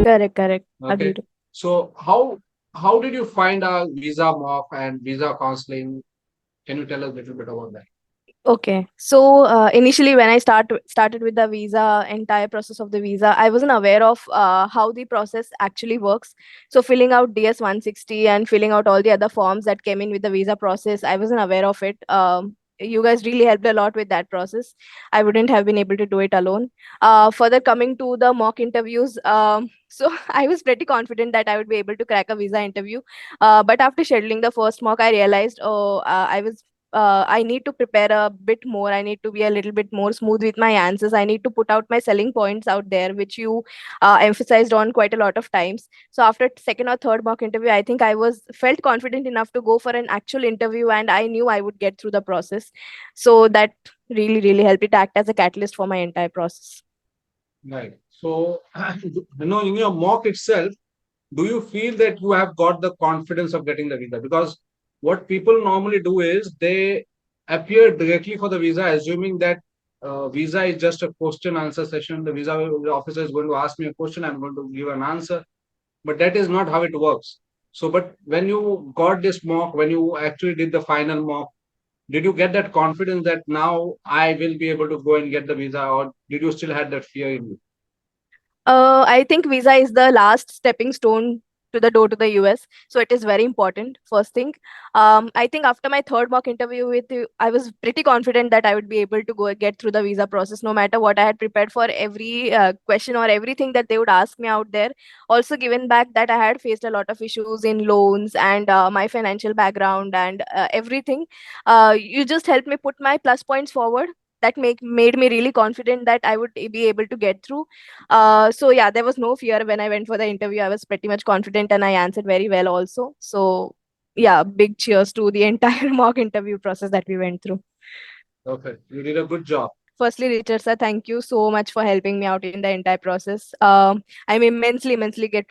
Correct. Okay. Agreed. So how did you find a visa mock and visa counseling? Can you tell us a little bit about that? Okay. So initially, when I started with the visa, entire process of the visa, I wasn't aware of how the process actually works. So filling out DS 160 and filling out all the other forms that came in with the visa process, I wasn't aware of it. You guys really helped a lot with that process. I wouldn't have been able to do it alone. Further coming to the mock interviews, so I was pretty confident that I would be able to crack a visa interview. But after scheduling the first mock, I realized, I need to prepare a bit more. I need to be a little bit more smooth with my answers. I need to put out my selling points out there, which you emphasized on quite a lot of times. So after second or third mock interview, I think I was felt confident enough to go for an actual interview, and I knew I would get through the process. So that really helped it act as a catalyst for my entire process. Right. So, in your mock itself, do you feel that you have got the confidence of getting the visa? Because what people normally do is they appear directly for the visa, assuming that visa is just a question answer session. The visa officer is going to ask me a question, I'm going to give an answer. But that is not how it works. So, but when you got this mock, when you actually did the final mock, did you get that confidence that now I will be able to go and get the visa, or did you still have that fear in you? I think visa is the last stepping stone to the door to the US. So it is very important, first thing. I think after my third mock interview with you, I was pretty confident that I would be able to go get through the visa process, no matter what I had prepared for every question or everything that they would ask me out there. Also, given back that I had faced a lot of issues in loans and my financial background and everything, you just helped me put my plus points forward. That made me really confident that I would be able to get through. So yeah, there was no fear when I went for the interview. I was pretty much confident and I answered very well also. So yeah, big cheers to the entire mock interview process that we went through. Okay, you did a good job. Firstly, Richard sir, thank you so much for helping me out in the entire process. I'm immensely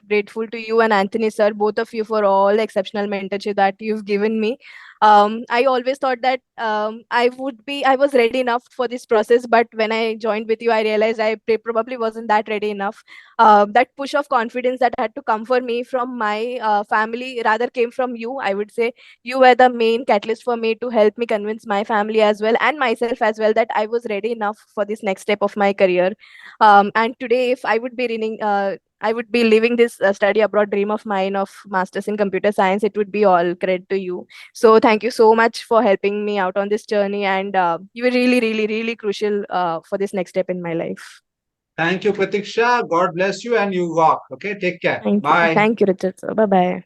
grateful to you and Anthony sir, both of you, for all the exceptional mentorship that you've given me. I always thought that I was ready enough for this process, but when I joined with you, I realized probably wasn't that ready enough. That push of confidence that had to come for me from my family rather came from you, I would say. You were the main catalyst for me to help me convince my family as well and myself as well that I was ready enough for this next step of my career. And today, if I would be I would be living this study abroad dream of mine of masters in computer science. It would be all credit to you. So thank you so much for helping me out on this journey, and you were really crucial for this next step in my life. Thank you, Pratiksha. God bless you and you walk. Okay, take care. Bye. Thank you, Richard. Bye bye.